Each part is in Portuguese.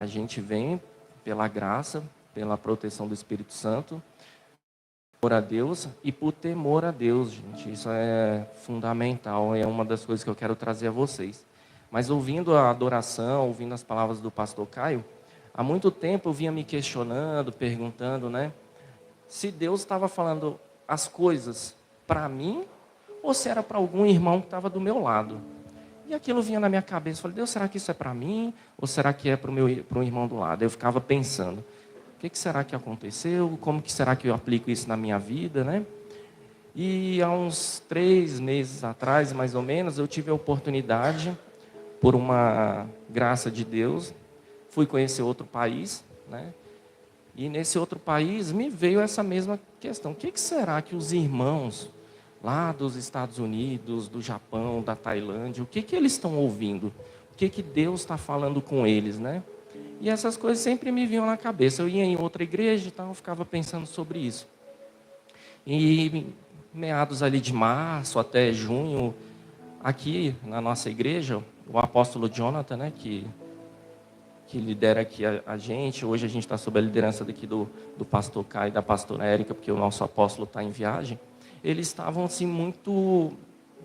A gente vem pela graça, pela proteção do Espírito Santo, por a Deus e por temor a Deus, gente. Isso é fundamental, é uma das coisas que eu quero trazer a vocês. Mas ouvindo a adoração, ouvindo as palavras do pastor Caio, há muito tempo eu vinha me questionando, perguntando, né, se Deus estava falando as coisas para mim ou se era para algum irmão que estava do meu lado. E aquilo vinha na minha cabeça, eu falei, Deus, será que isso é para mim ou será que é para o irmão do lado? Eu ficava pensando, o que será que aconteceu? Como que será que eu aplico isso na minha vida, né? E há uns 3 meses atrás, mais ou menos, eu tive a oportunidade, por uma graça de Deus, fui conhecer outro país, né? E nesse outro país me veio essa mesma questão. O que será que os irmãos lá dos Estados Unidos, do Japão, da Tailândia, o que eles estão ouvindo? O que Deus está falando com eles, né? E essas coisas sempre me vinham na cabeça. Eu ia em outra igreja e tal, eu ficava pensando sobre isso. E meados ali de março até junho, aqui na nossa igreja, o apóstolo Jonathan, né, que lidera aqui a gente, hoje a gente está sob a liderança daqui do pastor Caio e da pastora Érica, porque o nosso apóstolo está em viagem, eles estavam assim muito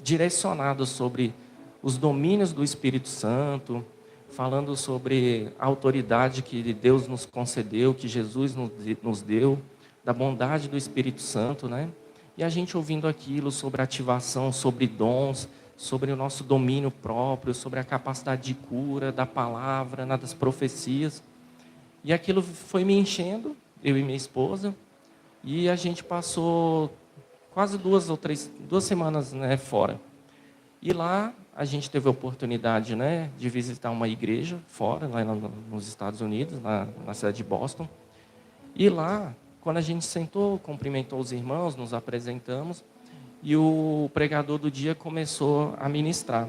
direcionados sobre os domínios do Espírito Santo, falando sobre a autoridade que Deus nos concedeu, que Jesus nos deu, da bondade do Espírito Santo, né? E a gente ouvindo aquilo sobre ativação, sobre dons, sobre o nosso domínio próprio, sobre a capacidade de cura, da palavra, das profecias. E aquilo foi me enchendo, eu e minha esposa, e a gente passou quase 2 semanas, né, fora. E lá a gente teve a oportunidade, né, de visitar uma igreja fora, lá nos Estados Unidos, na cidade de Boston. E lá, quando a gente sentou, cumprimentou os irmãos, nos apresentamos, e o pregador do dia começou a ministrar.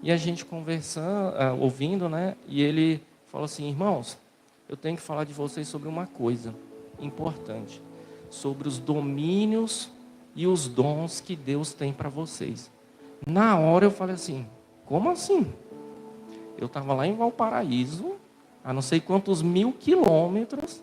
E a gente conversando, ouvindo, né, e ele falou assim, irmãos, eu tenho que falar de vocês sobre uma coisa importante, sobre os domínios e os dons que Deus tem para vocês. Na hora eu falei assim, como assim? Eu estava lá em Valparaíso, a não sei quantos 1000 quilômetros,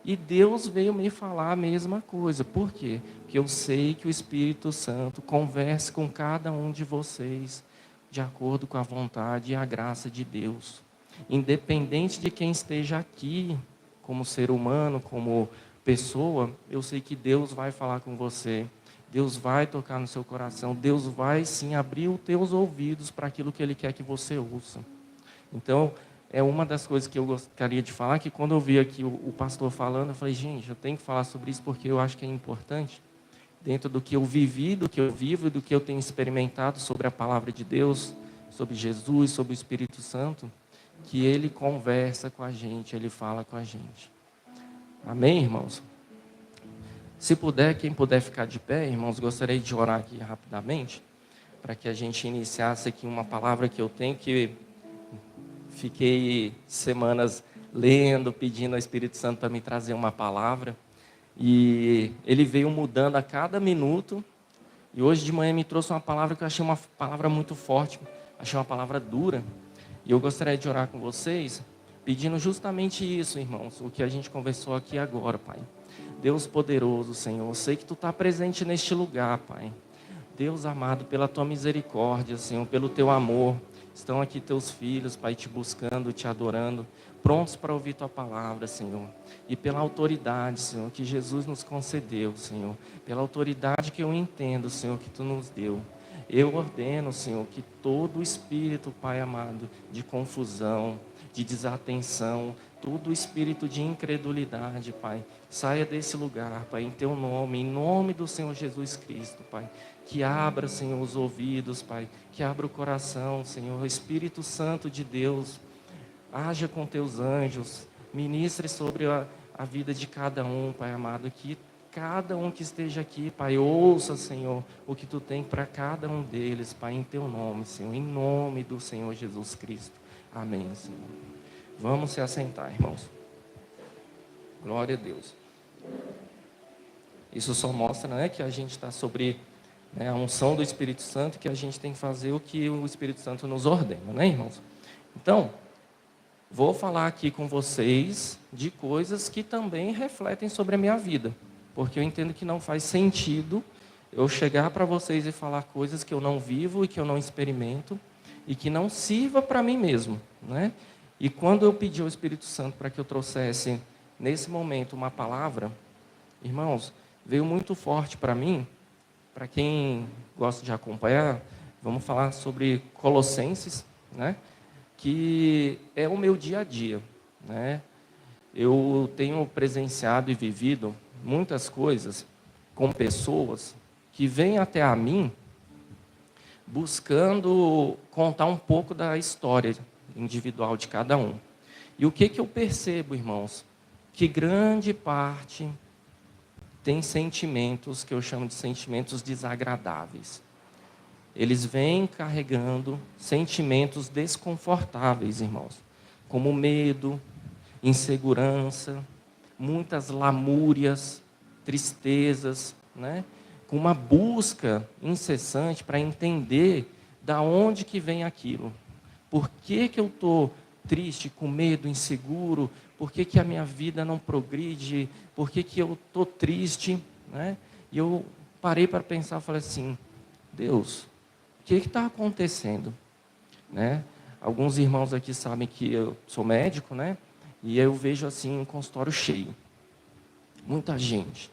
e Deus veio me falar a mesma coisa. Por quê? Porque eu sei que o Espírito Santo conversa com cada um de vocês de acordo com a vontade e a graça de Deus. Independente de quem esteja aqui, como ser humano, como pessoa, eu sei que Deus vai falar com você. Deus vai tocar no seu coração. Deus vai sim abrir os teus ouvidos para aquilo que Ele quer que você ouça. Então, é uma das coisas que eu gostaria de falar, que quando eu vi aqui o pastor falando, eu falei, gente, eu tenho que falar sobre isso porque eu acho que é importante. Dentro do que eu vivi, do que eu vivo e do que eu tenho experimentado sobre a palavra de Deus, sobre Jesus, sobre o Espírito Santo, que Ele conversa com a gente, Ele fala com a gente. Amém, irmãos? Se puder, quem puder ficar de pé, irmãos, gostaria de orar aqui rapidamente, para que a gente iniciasse aqui uma palavra que eu tenho, que fiquei semanas lendo, pedindo ao Espírito Santo para me trazer uma palavra, e ele veio mudando a cada minuto, e hoje de manhã me trouxe uma palavra que eu achei uma palavra muito forte, achei uma palavra dura, e eu gostaria de orar com vocês, pedindo justamente isso, irmãos, o que a gente conversou aqui agora, Pai. Deus poderoso, Senhor, eu sei que Tu está presente neste lugar, Pai. Deus amado, pela Tua misericórdia, Senhor, pelo Teu amor, estão aqui Teus filhos, Pai, Te buscando, Te adorando, prontos para ouvir Tua palavra, Senhor. E pela autoridade, Senhor, que Jesus nos concedeu, Senhor, pela autoridade que eu entendo, Senhor, que Tu nos deu. Eu ordeno, Senhor, que todo espírito, Pai amado, de confusão, de desatenção, todo espírito de incredulidade, Pai, saia desse lugar, Pai, em Teu nome, em nome do Senhor Jesus Cristo, Pai. Que abra, Senhor, os ouvidos, Pai, que abra o coração, Senhor, Espírito Santo de Deus, haja com Teus anjos, ministre sobre a vida de cada um, Pai amado, que cada um que esteja aqui, Pai, ouça, Senhor, o que Tu tem para cada um deles, Pai, em Teu nome, Senhor, em nome do Senhor Jesus Cristo. Amém, Senhor. Vamos se assentar, irmãos. Glória a Deus. Isso só mostra, né, que a gente está sobre, né, a unção do Espírito Santo, que a gente tem que fazer o que o Espírito Santo nos ordena, né, irmãos? Então, vou falar aqui com vocês de coisas que também refletem sobre a minha vida, porque eu entendo que não faz sentido eu chegar para vocês e falar coisas que eu não vivo e que eu não experimento e que não sirva para mim mesmo, né? E quando eu pedi ao Espírito Santo para que eu trouxesse nesse momento uma palavra, irmãos, veio muito forte para mim. Para quem gosta de acompanhar, vamos falar sobre Colossenses, né? Que é o meu dia a dia, né? Eu tenho presenciado e vivido muitas coisas com pessoas que vêm até a mim buscando contar um pouco da história individual de cada um. E o que eu percebo, irmãos? Que grande parte tem sentimentos que eu chamo de sentimentos desagradáveis. Eles vêm carregando sentimentos desconfortáveis, irmãos, como medo, insegurança, muitas lamúrias, tristezas, né? Com uma busca incessante para entender da onde que vem aquilo. Por que eu estou triste, com medo, inseguro? Por que a minha vida não progride? Por que eu estou triste? Né? E eu parei para pensar e falei assim, Deus, o que está acontecendo? Né? Alguns irmãos aqui sabem que eu sou médico, né? E eu vejo assim um consultório cheio. Muita gente.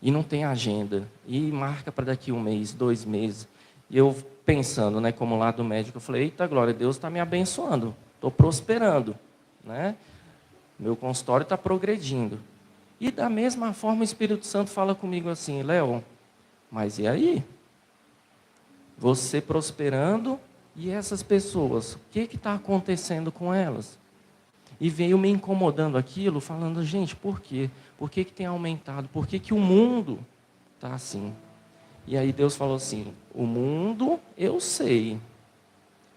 E não tem agenda. E marca para daqui 1 mês, 2 meses. E eu pensando, né, como lado médico, eu falei, eita glória, Deus está me abençoando. Estou prosperando. Né? Meu consultório está progredindo. E da mesma forma o Espírito Santo fala comigo assim, Léo, mas e aí? Você prosperando e essas pessoas, o que está acontecendo com elas? E veio me incomodando aquilo, falando, gente, por quê? Por que tem aumentado? Por que o mundo está assim? E aí Deus falou assim, o mundo eu sei,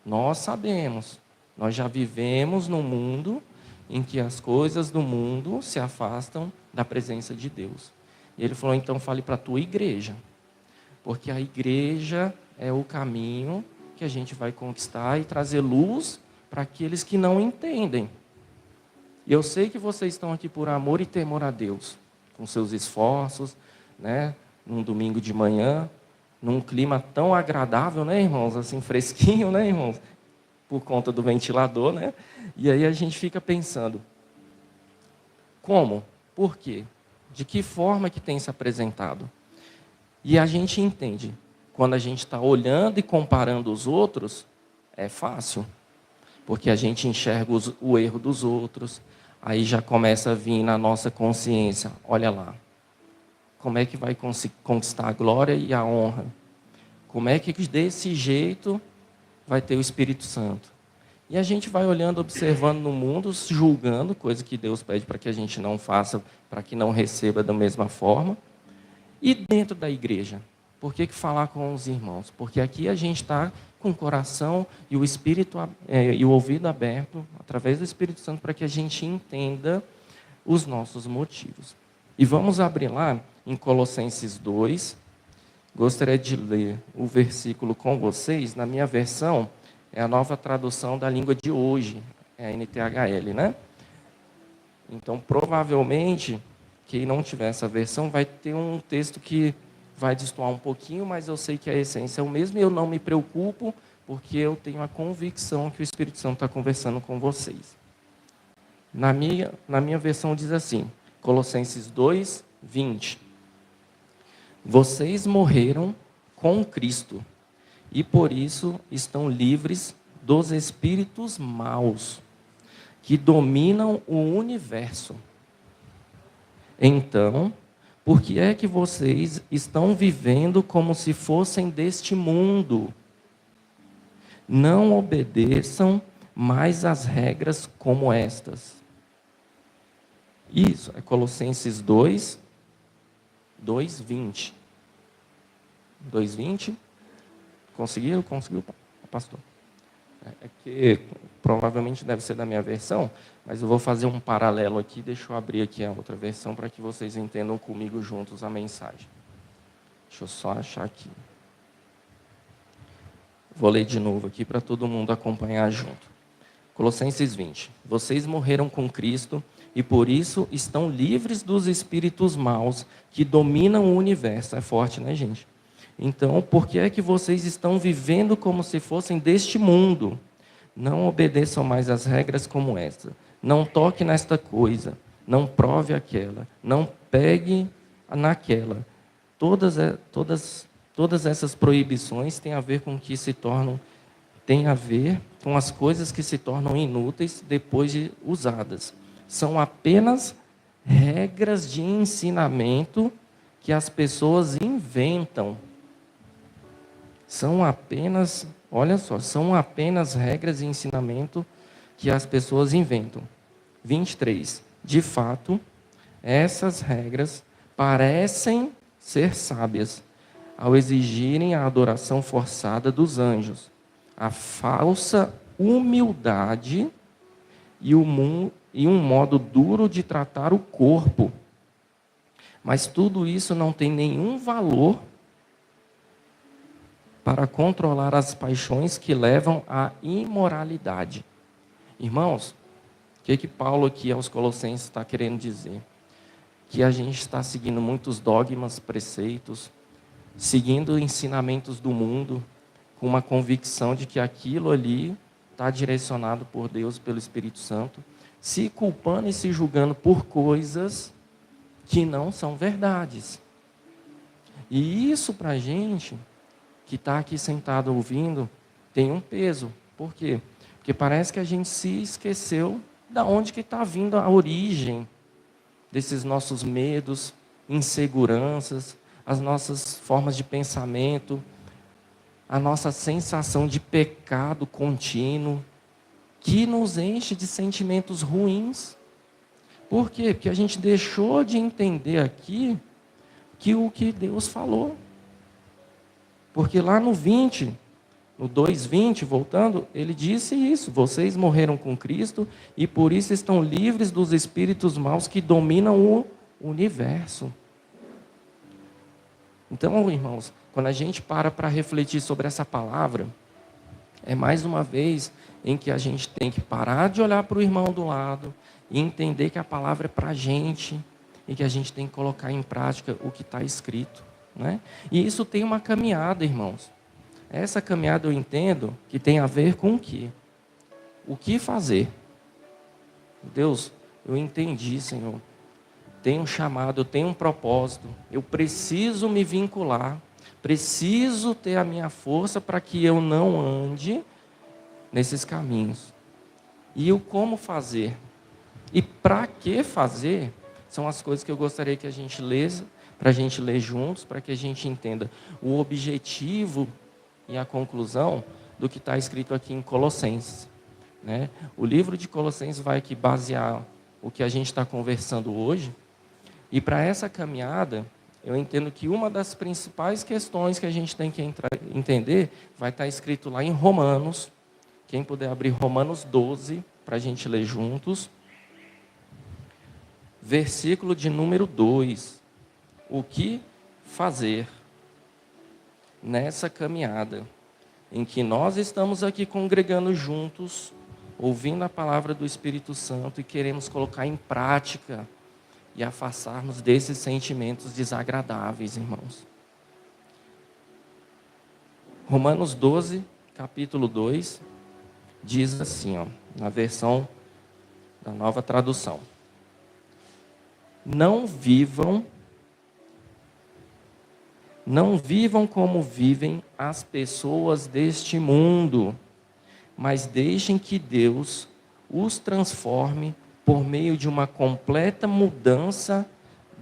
nós sabemos, nós já vivemos num mundo em que as coisas do mundo se afastam da presença de Deus. E ele falou, então fale para a tua igreja, porque a igreja é o caminho que a gente vai conquistar e trazer luz para aqueles que não entendem. E eu sei que vocês estão aqui por amor e temor a Deus, com seus esforços, né? Num domingo de manhã, num clima tão agradável, né, irmãos? Assim, fresquinho, né, irmãos? Por conta do ventilador, né? E aí a gente fica pensando, como? Por quê? De que forma que tem se apresentado? E a gente entende, quando a gente está olhando e comparando os outros, é fácil, porque a gente enxerga o erro dos outros, aí já começa a vir na nossa consciência, olha lá, como é que vai conquistar a glória e a honra? Como é que desse jeito vai ter o Espírito Santo? E a gente vai olhando, observando no mundo, julgando, coisa que Deus pede para que a gente não faça, para que não receba da mesma forma. E dentro da igreja? Por que falar com os irmãos? Porque aqui a gente está com o coração e o espírito e o ouvido aberto, através do Espírito Santo, para que a gente entenda os nossos motivos. E vamos abrir lá em Colossenses 2. Gostaria de ler o versículo com vocês. Na minha versão, é a nova tradução da língua de hoje, é a NTHL, né? Então, provavelmente, quem não tiver essa versão vai ter um texto que vai destoar um pouquinho, mas eu sei que a essência é o mesmo e eu não me preocupo, porque eu tenho a convicção que o Espírito Santo está conversando com vocês. Na minha versão diz assim, Colossenses 2, 20. Vocês morreram com Cristo e por isso estão livres dos espíritos maus que dominam o universo. Então, por que é que vocês estão vivendo como se fossem deste mundo? Não obedeçam mais às regras como estas. Isso, é Colossenses 2, 2:20. 2:20? Conseguiu? Conseguiu, pastor? É que provavelmente deve ser da minha versão, mas eu vou fazer um paralelo aqui, deixa eu abrir aqui a outra versão para que vocês entendam comigo juntos a mensagem. Deixa eu só achar aqui. Vou ler de novo aqui para todo mundo acompanhar junto. Colossenses 20. Vocês morreram com Cristo e por isso estão livres dos espíritos maus que dominam o universo. É forte, né, gente? Então, por que é que vocês estão vivendo como se fossem deste mundo? Não obedeçam mais às regras como esta. Não toque nesta coisa. Não prove aquela. Não pegue naquela. Todas essas proibições têm a ver com que se tornam, têm a ver com as coisas que se tornam inúteis depois de usadas. São apenas regras de ensinamento que as pessoas inventam. São apenas, olha só, são apenas regras de ensinamento que as pessoas inventam. 23. De fato, essas regras parecem ser sábias ao exigirem a adoração forçada dos anjos, a falsa humildade e um modo duro de tratar o corpo. Mas tudo isso não tem nenhum valor para controlar as paixões que levam à imoralidade. Irmãos, o que Paulo aqui aos Colossenses está querendo dizer? Que a gente está seguindo muitos dogmas, preceitos, seguindo ensinamentos do mundo, com uma convicção de que aquilo ali está direcionado por Deus, pelo Espírito Santo, se culpando e se julgando por coisas que não são verdades. E isso para a gente, que está aqui sentado ouvindo, tem um peso. Por quê? Porque parece que a gente se esqueceu da onde que está vindo a origem desses nossos medos, inseguranças, as nossas formas de pensamento, a nossa sensação de pecado contínuo, que nos enche de sentimentos ruins. Por quê? Porque a gente deixou de entender aqui que o que Deus falou. Porque lá no 20, no 2:20, voltando, ele disse isso: vocês morreram com Cristo e por isso estão livres dos espíritos maus que dominam o universo. Então, irmãos, quando a gente para refletir sobre essa palavra, é mais uma vez em que a gente tem que parar de olhar para o irmão do lado e entender que a palavra é para a gente e que a gente tem que colocar em prática o que está escrito, né? E isso tem uma caminhada, irmãos. Essa caminhada eu entendo que tem a ver com o quê? O que fazer? Deus, eu entendi, Senhor. Tenho um chamado, eu tenho um propósito. Eu preciso me vincular. Preciso ter a minha força para que eu não ande nesses caminhos. E o como fazer? E para que fazer? São as coisas que eu gostaria que a gente lesse, para a gente ler juntos, para que a gente entenda o objetivo e a conclusão do que está escrito aqui em Colossenses, né? O livro de Colossenses vai aqui basear o que a gente está conversando hoje. E para essa caminhada, eu entendo que uma das principais questões que a gente tem que entender vai estar escrito lá em Romanos. Quem puder abrir Romanos 12, para a gente ler juntos. Versículo de número 2. O que fazer nessa caminhada em que nós estamos aqui congregando juntos, ouvindo a palavra do Espírito Santo e queremos colocar em prática e afastarmos desses sentimentos desagradáveis, irmãos. Romanos 12, capítulo 2, diz assim, na versão da Nova Tradução: Não vivam como vivem as pessoas deste mundo, mas deixem que Deus os transforme por meio de uma completa mudança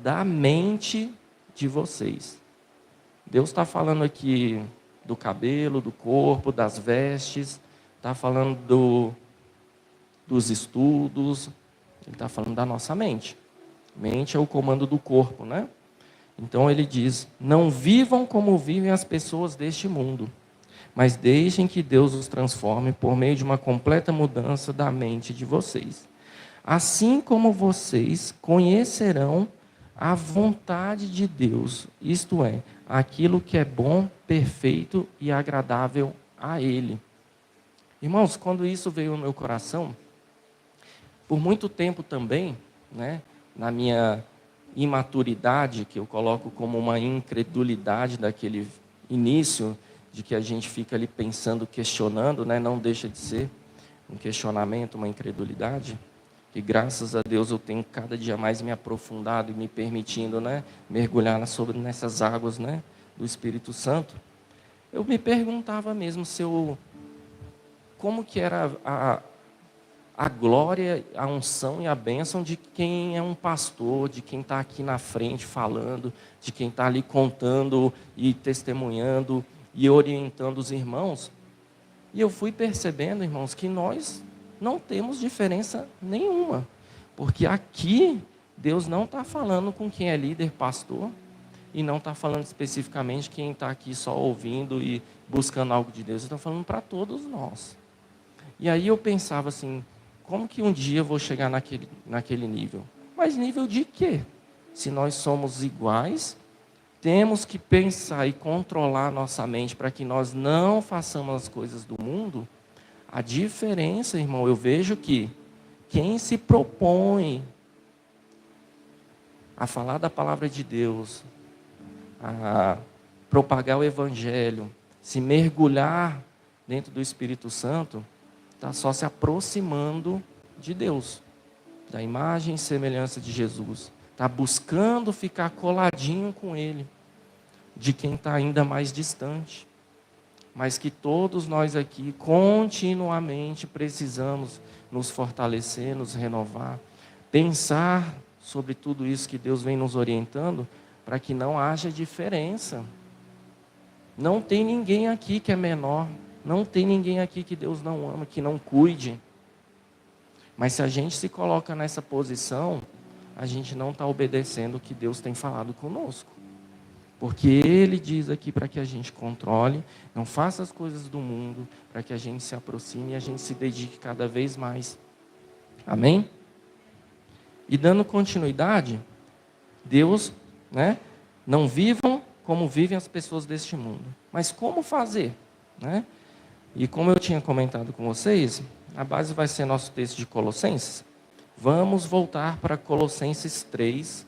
da mente de vocês. Deus está falando aqui do cabelo, do corpo, das vestes, está falando dos estudos, ele está falando da nossa mente. Mente é o comando do corpo, né? Então ele diz: não vivam como vivem as pessoas deste mundo, mas deixem que Deus os transforme por meio de uma completa mudança da mente de vocês. Assim como vocês conhecerão a vontade de Deus, isto é, aquilo que é bom, perfeito e agradável a Ele. Irmãos, quando isso veio no meu coração, por muito tempo também, né, na minha imaturidade, que eu coloco como uma incredulidade daquele início, de que a gente fica ali pensando, questionando, né, não deixa de ser um questionamento, uma incredulidade, que graças a Deus eu tenho cada dia mais me aprofundado e me permitindo, né, mergulhar nessas águas, né, do Espírito Santo. Eu me perguntava mesmo como que era a glória, a unção e a bênção de quem é um pastor, de quem está aqui na frente falando, de quem está ali contando e testemunhando e orientando os irmãos. E eu fui percebendo, irmãos, que nós não temos diferença nenhuma. Porque aqui, Deus não está falando com quem é líder, pastor, e não está falando especificamente quem está aqui só ouvindo e buscando algo de Deus. Ele está falando para todos nós. E aí eu pensava assim, como que um dia eu vou chegar naquele nível? Mas nível de quê? Se nós somos iguais, temos que pensar e controlar nossa mente para que nós não façamos as coisas do mundo. A diferença, irmão, eu vejo que quem se propõe a falar da palavra de Deus, a propagar o Evangelho, se mergulhar dentro do Espírito Santo, está só se aproximando de Deus, da imagem e semelhança de Jesus. Está buscando ficar coladinho com Ele, de quem está ainda mais distante. Mas que todos nós aqui continuamente precisamos nos fortalecer, nos renovar, pensar sobre tudo isso que Deus vem nos orientando, para que não haja diferença. Não tem ninguém aqui que é menor, não tem ninguém aqui que Deus não ama, que não cuide. Mas se a gente se coloca nessa posição, a gente não está obedecendo o que Deus tem falado conosco. Porque Ele diz aqui para que a gente controle, não faça as coisas do mundo, para que a gente se aproxime e a gente se dedique cada vez mais. Amém? E dando continuidade, Deus, né, não vivam como vivem as pessoas deste mundo. Mas como fazer? Né? E como eu tinha comentado com vocês, a base vai ser nosso texto de Colossenses. Vamos voltar para Colossenses 3.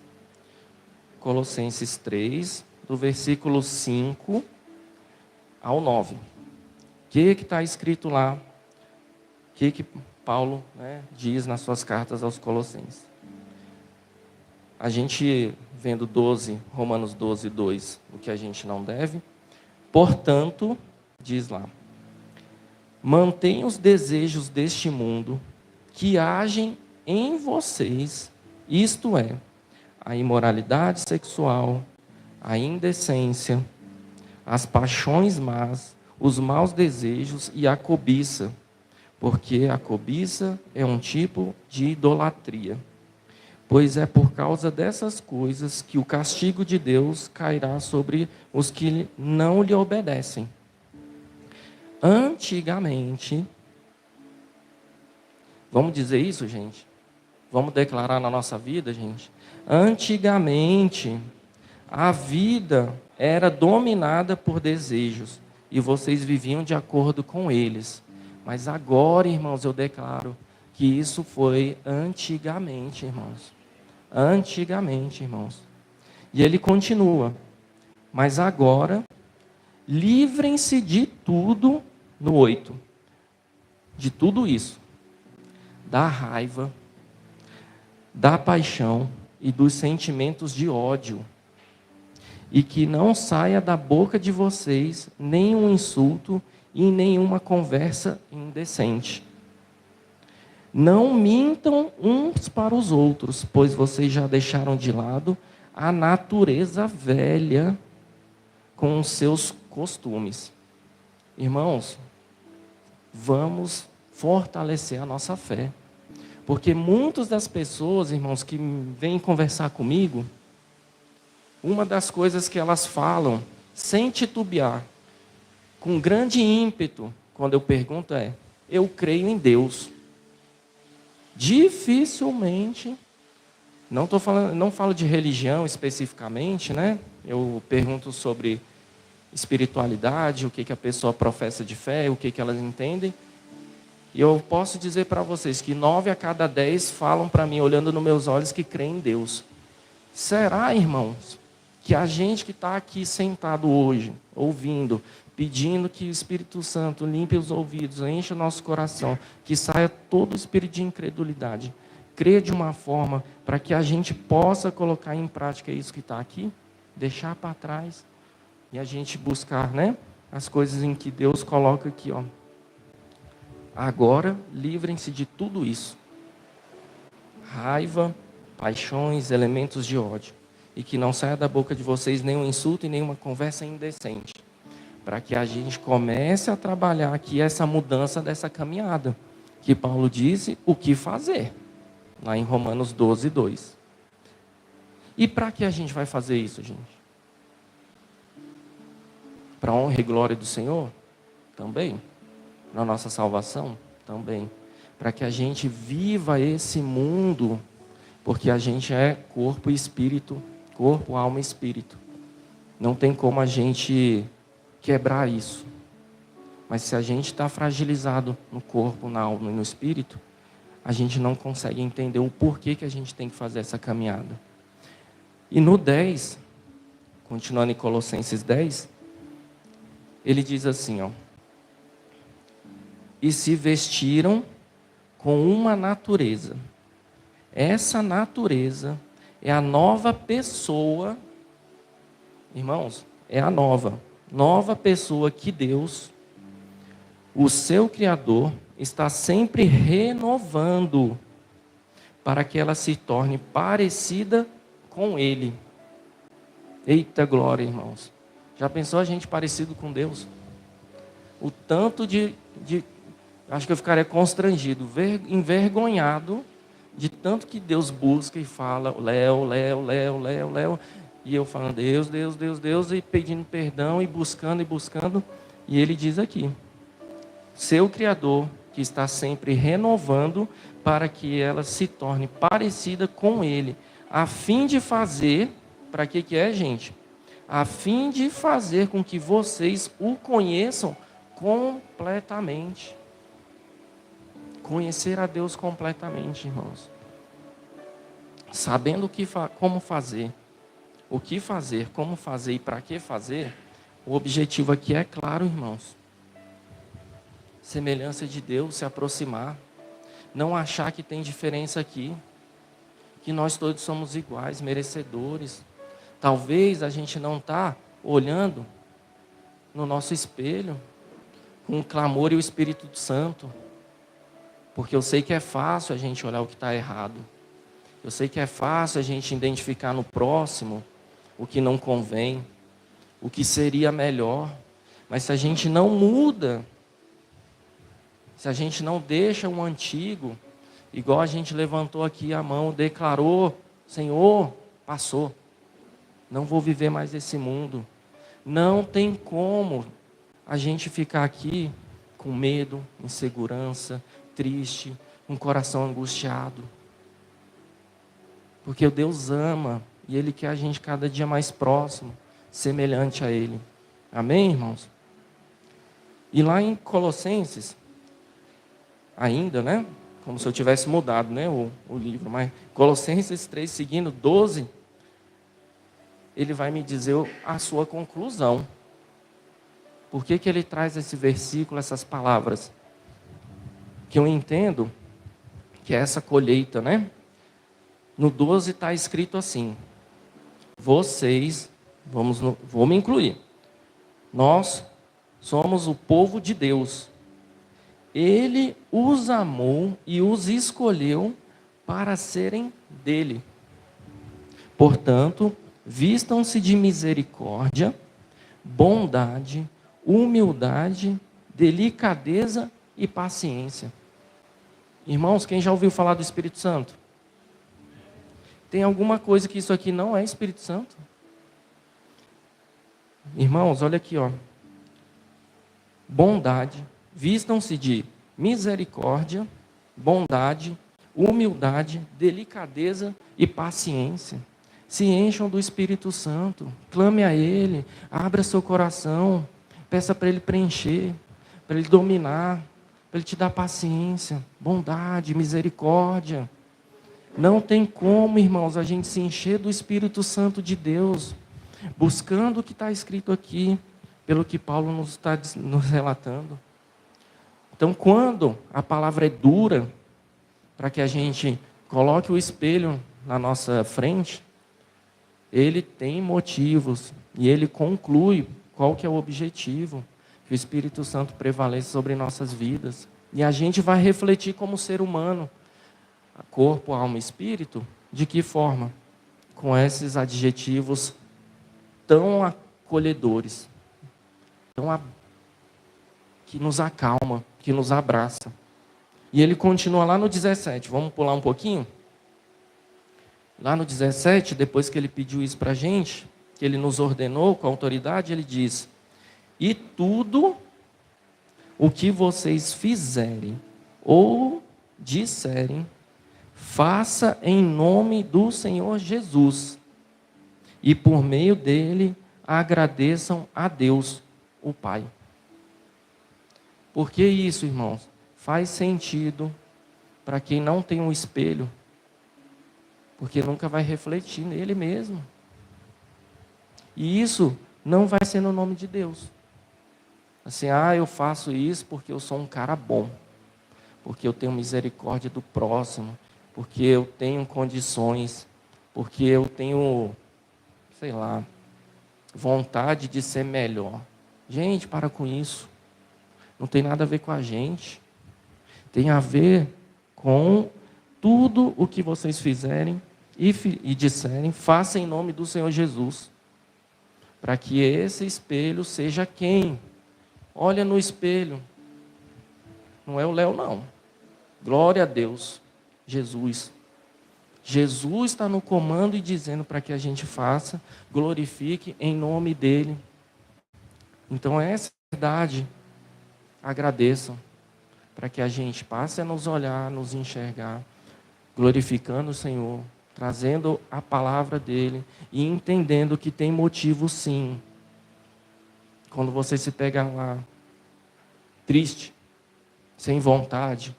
Colossenses 3, do versículo 5 ao 9. O que está escrito lá? O que Paulo, né, diz nas suas cartas aos Colossenses? A gente vendo Romanos 12, 2, o que a gente não deve. Portanto, diz lá, mantenha os desejos deste mundo que agem em vocês, isto é, a imoralidade sexual, a indecência, as paixões más, os maus desejos e a cobiça, porque a cobiça é um tipo de idolatria. Pois é por causa dessas coisas que o castigo de Deus cairá sobre os que não lhe obedecem. Antigamente, vamos dizer isso, gente? Vamos declarar na nossa vida, gente? Antigamente, a vida era dominada por desejos e vocês viviam de acordo com eles. Mas agora, irmãos, eu declaro que isso foi antigamente, irmãos. Antigamente, irmãos. E ele continua. Mas agora, livrem-se de tudo, no 8. De tudo isso. Da raiva, da paixão e dos sentimentos de ódio. E que não saia da boca de vocês nenhum insulto e nenhuma conversa indecente. Não mintam uns para os outros, pois vocês já deixaram de lado a natureza velha com os seus costumes. Irmãos, vamos fortalecer a nossa fé. Porque muitas das pessoas, irmãos, que vêm conversar comigo, uma das coisas que elas falam, sem titubear, com grande ímpeto, quando eu pergunto é, eu creio em Deus. Dificilmente, não falo de religião especificamente, né? Eu pergunto sobre espiritualidade, o que a pessoa professa de fé, o que elas entendem. E eu posso dizer para vocês que 9 a cada 10 falam para mim, olhando nos meus olhos, que creem em Deus. Será, irmãos, que a gente que está aqui sentado hoje, ouvindo, pedindo que o Espírito Santo limpe os ouvidos, enche o nosso coração, que saia todo o espírito de incredulidade, crê de uma forma para que a gente possa colocar em prática isso que está aqui, deixar para trás e a gente buscar, né, as coisas em que Deus coloca aqui, ó. Agora, livrem-se de tudo isso. Raiva, paixões, elementos de ódio. E que não saia da boca de vocês nenhum insulto e nenhuma conversa indecente. Para que a gente comece a trabalhar aqui essa mudança dessa caminhada. Que Paulo disse o que fazer. Lá em Romanos 12, 2. E para que a gente vai fazer isso, gente? Para a honra e glória do Senhor? Também. Na nossa salvação? Também. Para que a gente viva esse mundo, porque a gente é corpo e espírito, corpo, alma e espírito. Não tem como a gente quebrar isso. Mas se a gente está fragilizado no corpo, na alma e no espírito, a gente não consegue entender o porquê que a gente tem que fazer essa caminhada. E no 10, continuando em Colossenses 10, ele diz assim, ó. E se vestiram com uma natureza. Essa natureza é a nova pessoa, irmãos, é a nova pessoa que Deus, o seu Criador, está sempre renovando para que ela se torne parecida com Ele. Eita glória, irmãos. Já pensou a gente parecido com Deus? O tanto acho que eu ficaria constrangido, envergonhado de tanto que Deus busca e fala, Léo, e eu falando, Deus, e pedindo perdão, e buscando, e ele diz aqui, seu Criador, que está sempre renovando, para que ela se torne parecida com Ele, a fim de fazer, para que é, gente? A fim de fazer com que vocês o conheçam completamente. Conhecer a Deus completamente, irmãos. Sabendo como fazer, o que fazer, como fazer e para que fazer, o objetivo aqui é claro, irmãos. Semelhança de Deus, se aproximar. Não achar que tem diferença aqui. Que nós todos somos iguais, merecedores. Talvez a gente não está olhando no nosso espelho com o clamor e o Espírito Santo. Porque eu sei que é fácil a gente olhar o que está errado. Eu sei que é fácil a gente identificar no próximo o que não convém, o que seria melhor. Mas se a gente não muda, se a gente não deixa o antigo, igual a gente levantou aqui a mão, declarou, Senhor, passou. Não vou viver mais esse mundo. Não tem como a gente ficar aqui com medo, insegurança, triste, com o coração angustiado. Porque o Deus ama e Ele quer a gente cada dia mais próximo, semelhante a Ele. Amém, irmãos? E lá em Colossenses, ainda, né? Como se eu tivesse mudado, né? O livro, mas Colossenses 3, seguindo 12, ele vai me dizer a sua conclusão. Por que ele traz esse versículo, essas palavras? Que eu entendo que é essa colheita, né? No 12 está escrito assim, vocês, vou me incluir, nós somos o povo de Deus. Ele os amou e os escolheu para serem dele. Portanto, vistam-se de misericórdia, bondade, humildade, delicadeza e paciência. Irmãos, quem já ouviu falar do Espírito Santo? Tem alguma coisa que isso aqui não é Espírito Santo? Irmãos, olha aqui, ó. Bondade, vistam-se de misericórdia, bondade, humildade, delicadeza e paciência. Se encham do Espírito Santo, clame a Ele, abra seu coração, peça para Ele preencher, para Ele dominar, para Ele te dar paciência, bondade, misericórdia. Não tem como, irmãos, a gente se encher do Espírito Santo de Deus, buscando o que está escrito aqui, pelo que Paulo nos está nos relatando. Então, quando a palavra é dura, para que a gente coloque o espelho na nossa frente, ele tem motivos e ele conclui qual que é o objetivo, que o Espírito Santo prevaleça sobre nossas vidas. E a gente vai refletir como ser humano, corpo, alma e espírito, de que forma? Com esses adjetivos tão acolhedores, que nos acalma, que nos abraça. E ele continua lá no 17, vamos pular um pouquinho? Lá no 17, depois que ele pediu isso para a gente, que ele nos ordenou com autoridade, ele diz: e tudo o que vocês fizerem ou disserem, faça em nome do Senhor Jesus, e por meio dele agradeçam a Deus, o Pai. Por que isso, irmãos? Faz sentido para quem não tem um espelho, porque nunca vai refletir nele mesmo. E isso não vai ser no nome de Deus. Assim, eu faço isso porque eu sou um cara bom, porque eu tenho misericórdia do próximo, porque eu tenho condições, porque eu tenho, sei lá, vontade de ser melhor. Gente, para com isso. Não tem nada a ver com a gente. Tem a ver com tudo o que vocês fizerem e disserem, faça em nome do Senhor Jesus. Para que esse espelho seja quem? Olha no espelho. Não é o Léo, não. Glória a Deus. Jesus. Jesus está no comando e dizendo para que a gente faça, glorifique em nome dele. Então essa é a verdade. Agradeçam, para que a gente passe a nos olhar, nos enxergar, glorificando o Senhor, trazendo a palavra dele e entendendo que tem motivo sim. Quando você se pega lá, triste, sem vontade,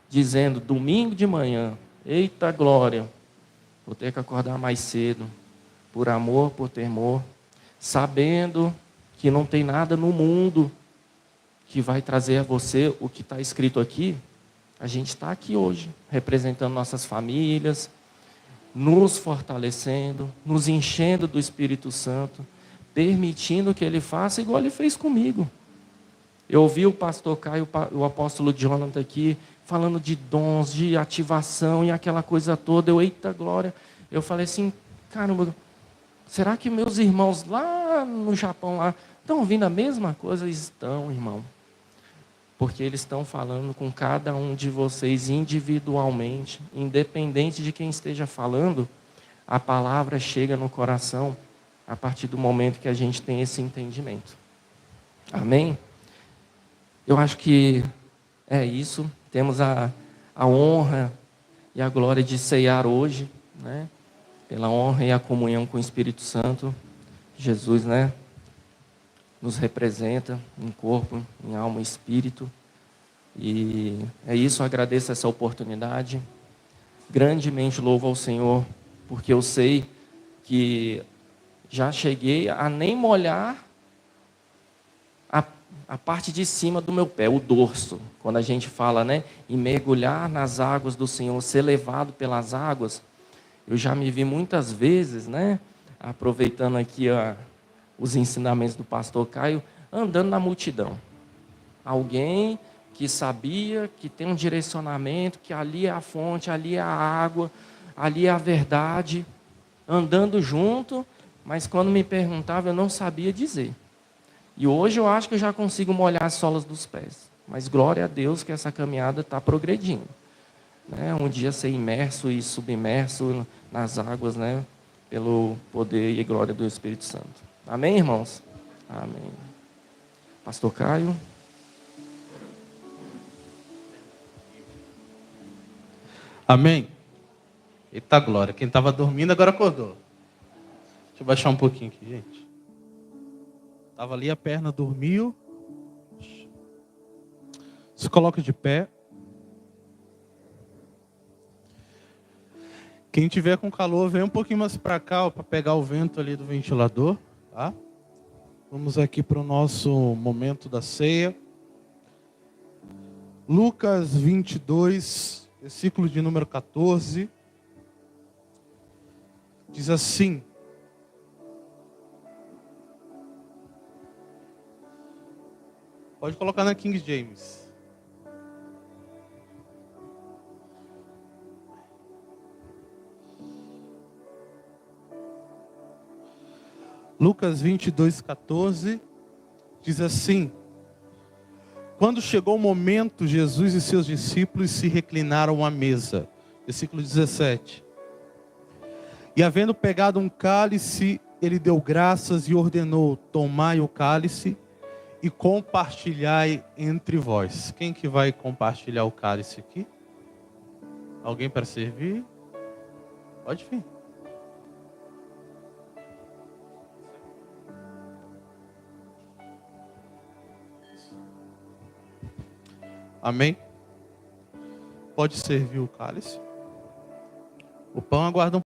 dizendo, domingo de manhã, eita glória, vou ter que acordar mais cedo, por amor, por temor, sabendo que não tem nada no mundo que vai trazer a você o que está escrito aqui. A gente está aqui hoje, representando nossas famílias, nos fortalecendo, nos enchendo do Espírito Santo, permitindo que Ele faça igual Ele fez comigo. Eu ouvi o pastor Caio, o apóstolo Jonathan aqui, falando de dons, de ativação e aquela coisa toda. Eita glória. Eu falei assim, caramba, será que meus irmãos lá no Japão lá estão ouvindo a mesma coisa? Estão, irmão. Porque eles estão falando com cada um de vocês individualmente, independente de quem esteja falando, a palavra chega no coração a partir do momento que a gente tem esse entendimento. Amém? Eu acho que é isso. Temos a honra e a glória de ceiar hoje, né? Pela honra e a comunhão com o Espírito Santo. Jesus, né? Nos representa em corpo, em alma e espírito. E é isso, agradeço essa oportunidade. Grandemente louvo ao Senhor, porque eu sei que já cheguei a nem molhar a parte de cima do meu pé, o dorso. Quando a gente fala, né, em mergulhar nas águas do Senhor, ser levado pelas águas, eu já me vi muitas vezes, né, aproveitando aqui os ensinamentos do pastor Caio, andando na multidão. Alguém que sabia que tem um direcionamento, que ali é a fonte, ali é a água, ali é a verdade, andando junto, mas quando me perguntava eu não sabia dizer. E hoje eu acho que eu já consigo molhar as solas dos pés, mas glória a Deus que essa caminhada está progredindo. Né? Um dia ser imerso e submerso nas águas, né? Pelo poder e glória do Espírito Santo. Amém, irmãos? Amém. Pastor Caio. Amém? Eita glória. Quem estava dormindo agora acordou. Deixa eu baixar um pouquinho aqui, gente. Estava ali a perna, dormiu. Se coloque de pé. Quem tiver com calor, vem um pouquinho mais para cá, para pegar o vento ali do ventilador, tá? Vamos aqui para o nosso momento da ceia. Lucas 22, versículo de número 14. Diz assim: pode colocar na King James. Lucas 22, 14, diz assim: quando chegou o momento, Jesus e seus discípulos se reclinaram à mesa. Versículo 17. E havendo pegado um cálice, ele deu graças e ordenou: tomai o cálice e compartilhai entre vós. Quem que vai compartilhar o cálice aqui? Alguém para servir? Pode vir. Amém? Pode servir o cálice. O pão aguarda um